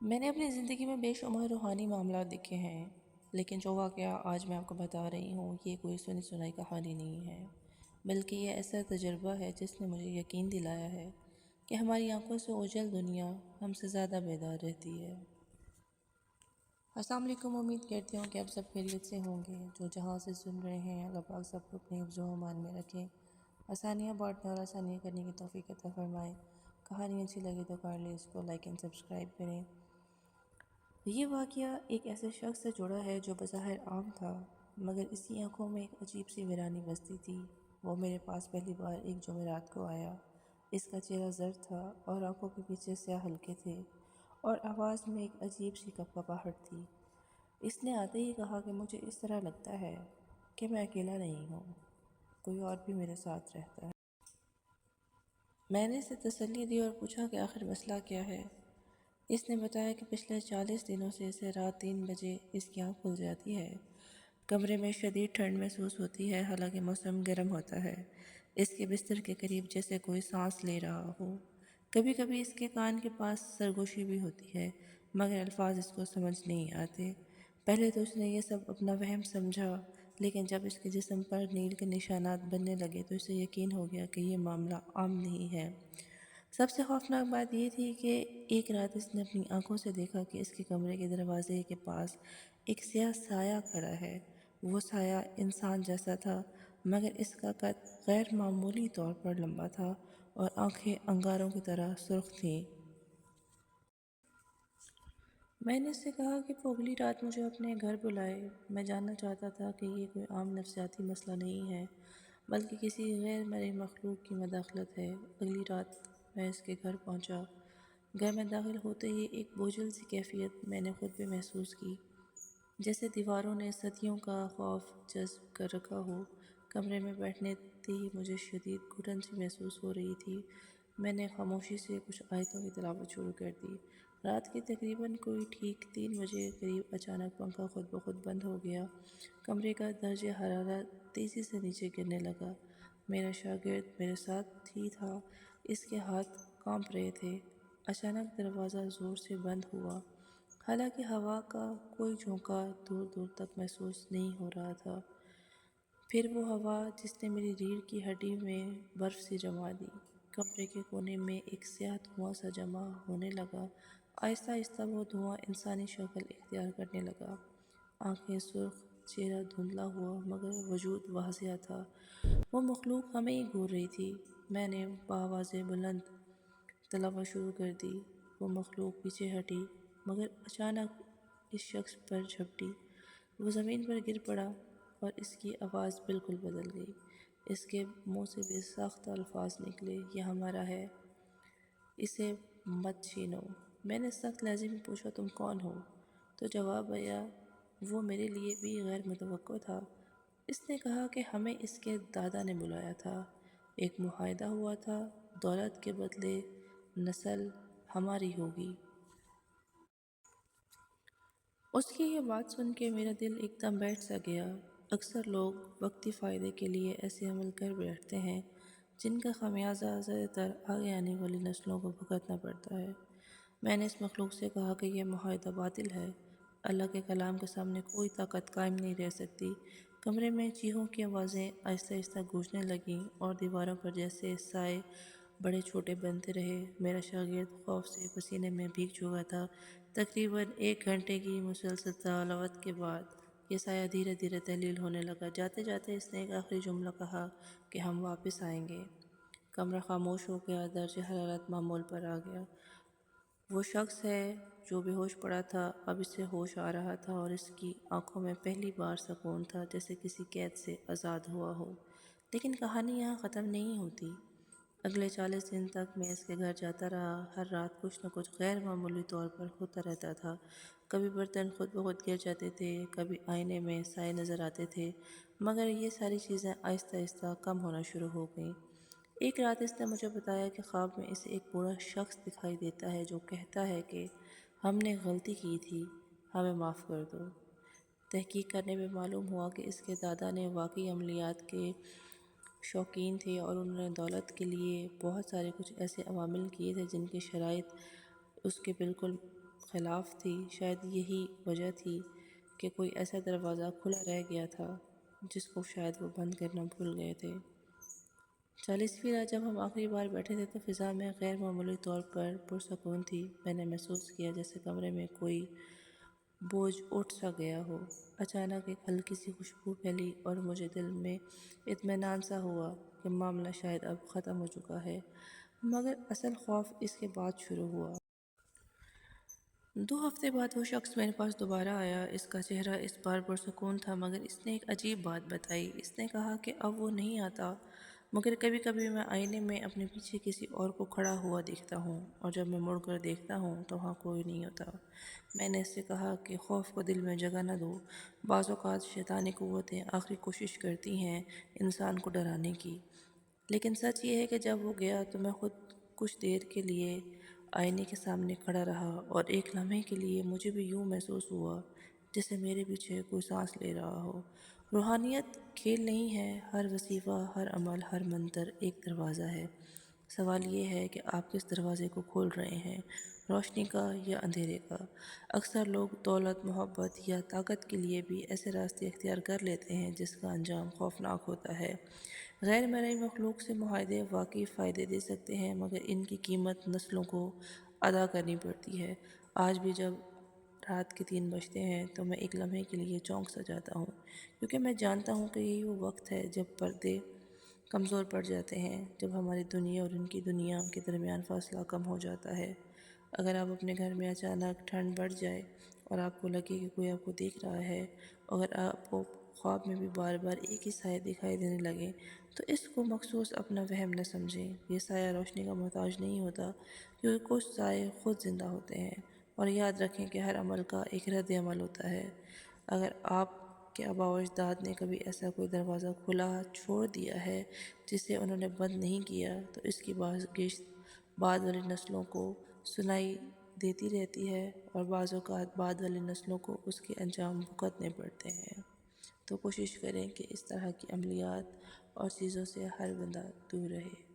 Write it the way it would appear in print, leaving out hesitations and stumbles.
میں نے اپنی زندگی میں بے شمار روحانی معاملات دیکھے ہیں، لیکن جو واقعہ آج میں آپ کو بتا رہی ہوں یہ کوئی سنی سنائی کہانی نہیں ہے، بلکہ یہ ایسا تجربہ ہے جس نے مجھے یقین دلایا ہے کہ ہماری آنکھوں سے اوجھل دنیا ہم سے زیادہ بیدار رہتی ہے۔ السلام علیکم، امید کرتی ہوں کہ آپ سب خیریت سے ہوں گے۔ جو جہاں سے سن رہے ہیں، اللہ پاک سب کو اپنے حفظ و امان میں رکھیں، آسانیاں بانٹنے اور آسانیاں کرنے کی توفیق عطا فرمائے۔ کہانی اچھی لگے تو کائنڈلی اس کو لائک اینڈ سبسکرائب کریں۔ یہ واقعہ ایک ایسے شخص سے جڑا ہے جو بظاہر عام تھا، مگر اس کی آنکھوں میں ایک عجیب سی ویرانی بستی تھی۔ وہ میرے پاس پہلی بار ایک جمعرات کو آیا۔ اس کا چہرہ زرد تھا اور آنکھوں کے پیچھے سیاہ حلقے تھے، اور آواز میں ایک عجیب سی کپکپاہٹ تھی۔ اس نے آتے ہی کہا کہ مجھے اس طرح لگتا ہے کہ میں اکیلا نہیں ہوں، کوئی اور بھی میرے ساتھ رہتا ہے۔ میں نے اسے تسلی دی اور پوچھا کہ آخر مسئلہ کیا ہے۔ اس نے بتایا کہ پچھلے 40 دنوں سے اسے رات 3 بجے اس کی آنکھ کھل جاتی ہے۔ کمرے میں شدید ٹھنڈ محسوس ہوتی ہے، حالانکہ موسم گرم ہوتا ہے۔ اس کے بستر کے قریب جیسے کوئی سانس لے رہا ہو۔ کبھی کبھی اس کے کان کے پاس سرگوشی بھی ہوتی ہے، مگر الفاظ اس کو سمجھ نہیں آتے۔ پہلے تو اس نے یہ سب اپنا وہم سمجھا، لیکن جب اس کے جسم پر نیل کے نشانات بننے لگے تو اسے یقین ہو گیا کہ یہ معاملہ عام نہیں ہے۔ سب سے خوفناک بات یہ تھی کہ ایک رات اس نے اپنی آنکھوں سے دیکھا کہ اس کے کمرے کے دروازے کے پاس ایک سیاہ سایہ کھڑا ہے۔ وہ سایہ انسان جیسا تھا، مگر اس کا قد غیر معمولی طور پر لمبا تھا اور آنکھیں انگاروں کی طرح سرخ تھیں۔ میں نے اس سے کہا کہ وہ اگلی رات مجھے اپنے گھر بلائے۔ میں جاننا چاہتا تھا کہ یہ کوئی عام نفسیاتی مسئلہ نہیں ہے، بلکہ کسی غیر مرئی مخلوق کی مداخلت ہے۔ اگلی رات میں اس کے گھر پہنچا۔ گھر میں داخل ہوتے ہی ایک بوجھل سی کیفیت میں نے خود پہ محسوس کی، جیسے دیواروں نے صدیوں کا خوف جذب کر رکھا ہو۔ کمرے میں بیٹھنے ہی مجھے شدید گھٹن سی محسوس ہو رہی تھی۔ میں نے خاموشی سے کچھ آیتوں کی تلاوت شروع کر دی۔ رات کے تقریباً کوئی ٹھیک 3 بجے قریب اچانک پنکھا خود بخود بند ہو گیا۔ کمرے کا درجہ حرارت تیزی سے نیچے گرنے لگا۔ میرا شاگرد میرے ساتھ ہی تھا، اس کے ہاتھ کانپ رہے تھے۔ اچانک دروازہ زور سے بند ہوا، حالانکہ ہوا کا کوئی جھونکا دور دور تک محسوس نہیں ہو رہا تھا۔ پھر وہ ہوا جس نے میری ریڑھ کی ہڈی میں برف سی جما دی۔ کمرے کے کونے میں ایک سیاہ دھواں سا جمع ہونے لگا۔ آہستہ آہستہ وہ دھواں انسانی شکل اختیار کرنے لگا۔ آنکھیں سرخ، چہرہ دھندلا ہوا، مگر وجود واضح تھا۔ وہ مخلوق ہمیں ہی گھور رہی تھی۔ میں نے بآواز بلند تلاوت شروع کر دی۔ وہ مخلوق پیچھے ہٹی، مگر اچانک اس شخص پر جھپٹی۔ وہ زمین پر گر پڑا اور اس کی آواز بالکل بدل گئی۔ اس کے منہ سے بے ساختہ الفاظ نکلے، یہ ہمارا ہے، اسے مت چھینو۔ میں نے سخت لہجے میں پوچھا، تم کون ہو؟ تو جواب آیا وہ میرے لیے بھی غیر متوقع تھا۔ اس نے کہا کہ ہمیں اس کے دادا نے بلایا تھا، ایک معاہدہ ہوا تھا، دولت کے بدلے نسل ہماری ہوگی۔ اس کی یہ بات سن کے میرا دل ایک دم بیٹھ سا گیا۔ اکثر لوگ وقتی فائدے کے لیے ایسے عمل کر بیٹھتے ہیں جن کا خمیازہ زیادہ تر آگے آنے والی نسلوں کو بھگتنا پڑتا ہے۔ میں نے اس مخلوق سے کہا کہ یہ معاہدہ باطل ہے۔ اللہ کے کلام کے سامنے کوئی طاقت قائم نہیں رہ سکتی۔ کمرے میں چیخوں کی آوازیں آہستہ آہستہ گونجنے لگیں اور دیواروں پر جیسے سائے بڑے چھوٹے بنتے رہے۔ میرا شاگرد خوف سے پسینے میں بھیگ چکا تھا۔ تقریباً 1 گھنٹے کی مسلسل تلاوت کے بعد یہ سایہ دھیرے دھیرے تحلیل ہونے لگا۔ جاتے جاتے اس نے ایک آخری جملہ کہا کہ ہم واپس آئیں گے۔ کمرہ خاموش ہو گیا، درجہ حرارت معمول پر آ گیا۔ وہ شخص ہے جو بے ہوش پڑا تھا، اب اسے ہوش آ رہا تھا اور اس کی آنکھوں میں پہلی بار سکون تھا، جیسے کسی قید سے آزاد ہوا ہو۔ لیکن کہانی یہاں ختم نہیں ہوتی۔ اگلے 40 دن تک میں اس کے گھر جاتا رہا۔ ہر رات کچھ نہ کچھ غیر معمولی طور پر ہوتا رہتا تھا۔ کبھی برتن خود بخود گر جاتے تھے، کبھی آئینے میں سائے نظر آتے تھے، مگر یہ ساری چیزیں آہستہ آہستہ کم ہونا شروع ہو گئیں۔ ایک رات اس نے مجھے بتایا کہ خواب میں اسے ایک بوڑھا شخص دکھائی دیتا ہے جو کہتا ہے کہ ہم نے غلطی کی تھی، ہمیں معاف کر دو۔ تحقیق کرنے میں معلوم ہوا کہ اس کے دادا نے واقعی عملیات کے شوقین تھے اور انہوں نے دولت کے لیے بہت سارے کچھ ایسے عوامل کیے تھے جن کی شرائط اس کے بالکل خلاف تھی۔ شاید یہی وجہ تھی کہ کوئی ایسا دروازہ کھلا رہ گیا تھا جس کو شاید وہ بند کرنا بھول گئے تھے۔ 40ویں رات جب ہم آخری بار بیٹھے تھے تو فضا میں غیر معمولی طور پر پرسکون تھی۔ میں نے محسوس کیا جیسے کمرے میں کوئی بوجھ اٹھ سا گیا ہو۔ اچانک ایک ہلکی سی خوشبو پھیلی اور مجھے دل میں اطمینان سا ہوا کہ معاملہ شاید اب ختم ہو چکا ہے، مگر اصل خوف اس کے بعد شروع ہوا۔ 2 ہفتے بعد وہ شخص میرے پاس دوبارہ آیا۔ اس کا چہرہ اس بار پرسکون تھا، مگر اس نے ایک عجیب بات بتائی۔ اس نے کہا کہ اب وہ نہیں آتا، مگر کبھی کبھی میں آئینے میں اپنے پیچھے کسی اور کو کھڑا ہوا دیکھتا ہوں، اور جب میں مڑ کر دیکھتا ہوں تو وہاں کوئی نہیں ہوتا۔ میں نے اس سے کہا کہ خوف کو دل میں جگہ نہ دو۔ بعض اوقات شیطانی قوتیں آخری کوشش کرتی ہیں انسان کو ڈرانے کی، لیکن سچ یہ ہے کہ جب وہ گیا تو میں خود کچھ دیر کے لیے آئینے کے سامنے کھڑا رہا، اور ایک لمحے کے لیے مجھے بھی یوں محسوس ہوا جیسے میرے پیچھے کوئی سانس لے رہا ہو۔ روحانیت کھیل نہیں ہے۔ ہر وظیفہ، ہر عمل، ہر منتر ایک دروازہ ہے۔ سوال یہ ہے کہ آپ کس دروازے کو کھول رہے ہیں، روشنی کا یا اندھیرے کا؟ اکثر لوگ دولت، محبت یا طاقت کے لیے بھی ایسے راستے اختیار کر لیتے ہیں جس کا انجام خوفناک ہوتا ہے۔ غیر مرئی مخلوق سے معاہدے واقعی فائدے دے سکتے ہیں، مگر ان کی قیمت نسلوں کو ادا کرنی پڑتی ہے۔ آج بھی جب رات کے 3 بجتے ہیں تو میں ایک لمحے کے لیے چونک سا جاتا ہوں، کیونکہ میں جانتا ہوں کہ یہی وہ وقت ہے جب پردے کمزور پڑ جاتے ہیں، جب ہماری دنیا اور ان کی دنیا کے درمیان فاصلہ کم ہو جاتا ہے۔ اگر آپ اپنے گھر میں اچانک ٹھنڈ بڑھ جائے اور آپ کو لگے کہ کوئی آپ کو دیکھ رہا ہے، اگر آپ کو خواب میں بھی بار بار ایک ہی سایہ دکھائی دینے لگے، تو اس کو مخصوص اپنا وہم نہ سمجھیں۔ یہ سایہ روشنی کا محتاج نہیں ہوتا، کیونکہ کچھ سائے خود زندہ ہوتے ہیں۔ اور یاد رکھیں کہ ہر عمل کا ایک رد عمل ہوتا ہے۔ اگر آپ کے آباء و اجداد نے کبھی ایسا کوئی دروازہ کھلا چھوڑ دیا ہے جسے انہوں نے بند نہیں کیا، تو اس کی بازگشت بعد والی نسلوں کو سنائی دیتی رہتی ہے، اور بعض اوقات بعد والی نسلوں کو اس کے انجام بھگتنے پڑتے ہیں۔ تو کوشش کریں کہ اس طرح کی عملیات اور چیزوں سے ہر بندہ دور رہے۔